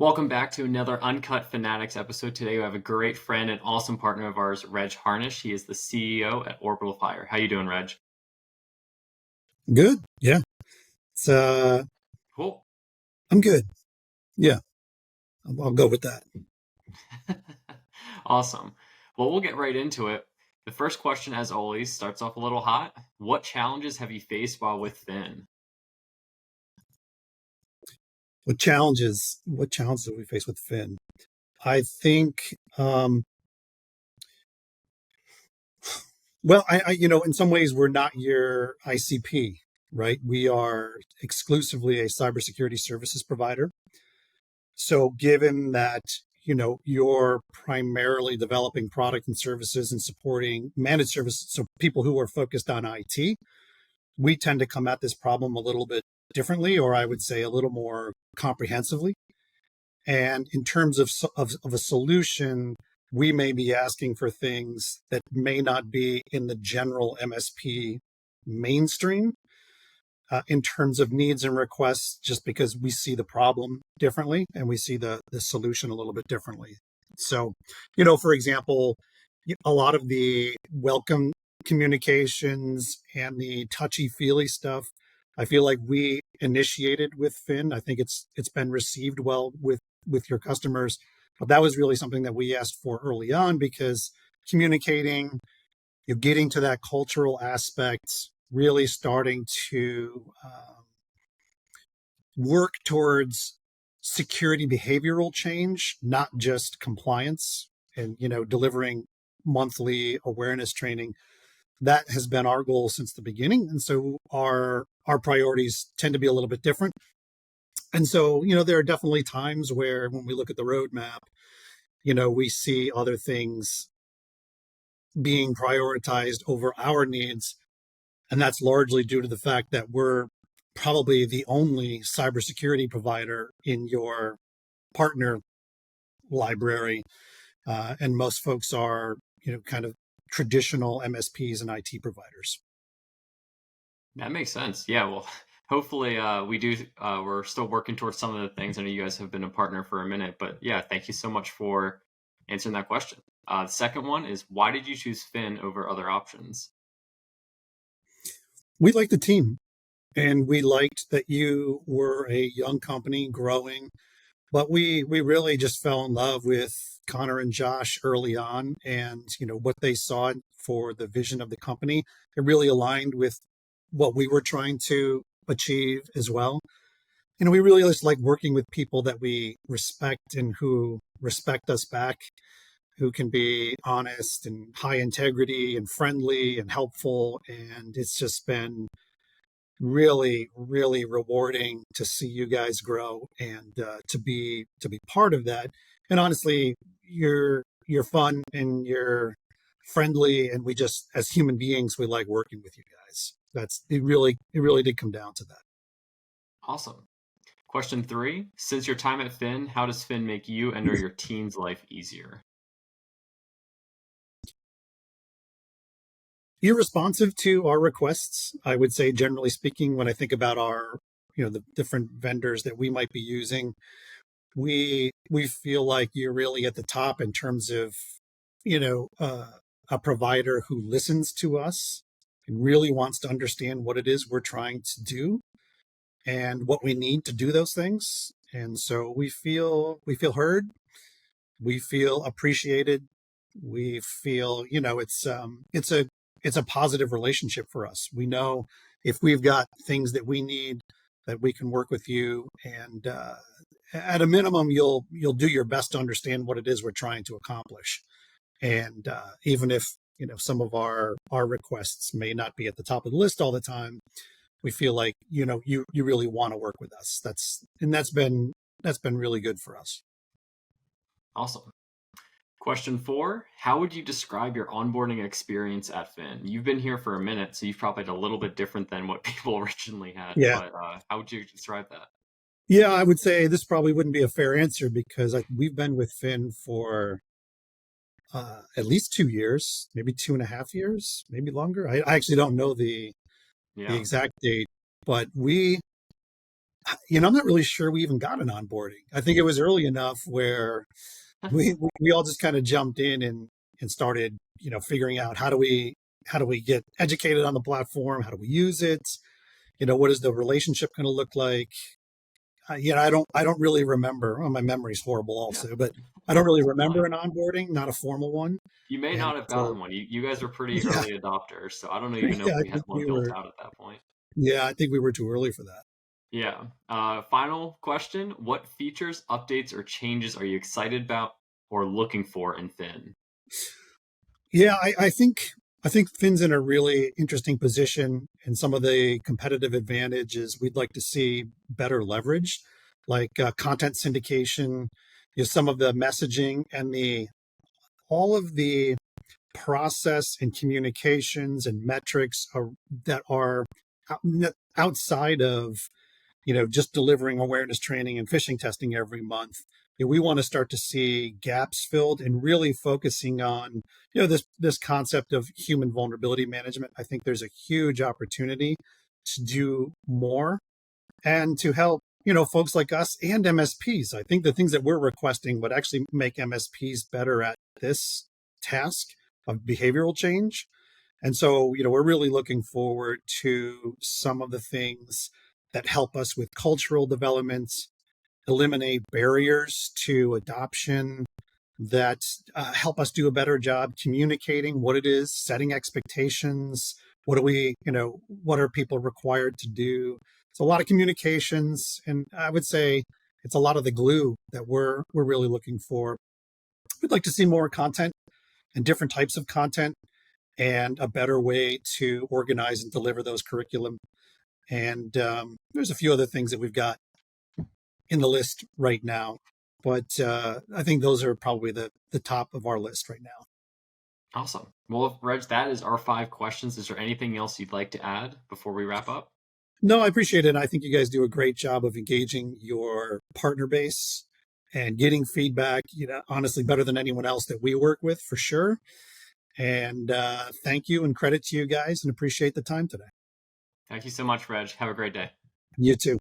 Welcome back to another Uncut Phinatics episode. Today we have a great friend and awesome partner of ours, Reg Harnish. He is the CEO at Orbital Fire. How you doing, Reg? Good. Yeah. It's Cool. I'm good. Yeah. I'll go with that. Awesome. Well, we'll get right into it. The first question, as always, starts off a little hot. What challenges have you faced while with Phin? What challenges do we face with Finn? I think well, in some ways we're not your ICP, right? We are exclusively a cybersecurity services provider. So given that, you're primarily developing product and services and supporting managed services, so people who are focused on IT, we tend to come at this problem a little bit differently, or I would say a little more comprehensively. And in terms of a solution, we may be asking for things that may not be in the general MSP mainstream in terms of needs and requests, just because we see the problem differently and we see the solution a little bit differently. So, for example, a lot of the welcome communications and the touchy-feely stuff, I feel like we initiated with Finn. I think it's been received well with your customers, but that was really something that we asked for early on, because communicating, you're getting to that cultural aspect, really starting to work towards security behavioral change, not just compliance, and delivering monthly awareness training. That has been our goal since the beginning, and so our priorities tend to be a little bit different. And so, there are definitely times where when we look at the roadmap, we see other things being prioritized over our needs. And that's largely due to the fact that we're probably the only cybersecurity provider in your partner library. And most folks are, kind of traditional MSPs and IT providers. That makes sense. Yeah, well, hopefully we do. We're still working towards some of the things. I know you guys have been a partner for a minute, but yeah, thank you so much for answering that question. The second one is, why did you choose Finn over other options? We like the team, and we liked that you were a young company growing, but we really just fell in love with Connor and Josh early on, and what they saw for the vision of the company. It really aligned with what we were trying to achieve as well. We really just like working with people that we respect and who respect us back, who can be honest and high integrity and friendly and helpful. And it's just been really, really rewarding to see you guys grow, and to be part of that. And honestly, you're fun and you're friendly, and we just, as human beings, we like working with you guys. That's it really did come down to that. Awesome. Question three, since your time at Finn, how does Finn make you and or your team's life easier? You're responsive to our requests. I would say, generally speaking, when I think about our, the different vendors that we might be using, we feel like you're really at the top in terms of, you know, uh, a provider who listens to us and really wants to understand what it is we're trying to do and what we need to do those things. And so we feel heard, we feel appreciated, we feel, it's a positive relationship for us. We know if we've got things that we need, that we can work with you, and at a minimum you'll do your best to understand what it is we're trying to accomplish. And even if some of our requests may not be at the top of the list all the time, we feel like you really want to work with us. That's been really good for us. Awesome. Question four, how would you describe your onboarding experience at Finn? You've been here for a minute, so you've probably had a little bit different than what people originally had, Yeah. but how would you describe that? Yeah, I would say this probably wouldn't be a fair answer, because we've been with Finn for at least 2 years, maybe 2.5 years, maybe longer. I actually don't know the Yeah. exact date, but we I'm not really sure we even got an onboarding. I think it was early enough where we all just kind of jumped in and started, figuring out how do we get educated on the platform? How do we use it? What is the relationship going to look like? I don't really remember. Well, my memory's horrible Yeah, also, but I don't really that's remember fine. an onboarding, not a formal one. You may And not have so, gotten one. You guys were pretty yeah, early adopters, so I don't even know if yeah, I we had think one built out at that point. I think we were too early for that. Yeah. Final question. What features, updates, or changes are you excited about or looking for in Phin? Yeah, I think Finn's in a really interesting position, and some of the competitive advantages we'd like to see better leveraged, like content syndication, some of the messaging and the all of the process and communications and metrics that are outside of just delivering awareness training and phishing testing every month. We want to start to see gaps filled and really focusing on, this concept of human vulnerability management. I think there's a huge opportunity to do more and to help, folks like us and MSPs. I think the things that we're requesting would actually make MSPs better at this task of behavioral change. And so, we're really looking forward to some of the things that help us with cultural development, eliminate barriers to adoption, that help us do a better job communicating what it is, setting expectations. What are people required to do? It's a lot of communications, and I would say it's a lot of the glue that we're really looking for. We'd like to see more content and different types of content and a better way to organize and deliver those curriculum. And there's a few other things that we've got in the list right now, but I think those are probably the top of our list right now. Awesome. Well, Reg, that is our 5 questions. Is there anything else you'd like to add before we wrap up? No, I appreciate it. I think you guys do a great job of engaging your partner base and getting feedback, honestly, better than anyone else that we work with for sure. And thank you and credit to you guys, and appreciate the time today. Thank you so much, Reg. Have a great day. You too.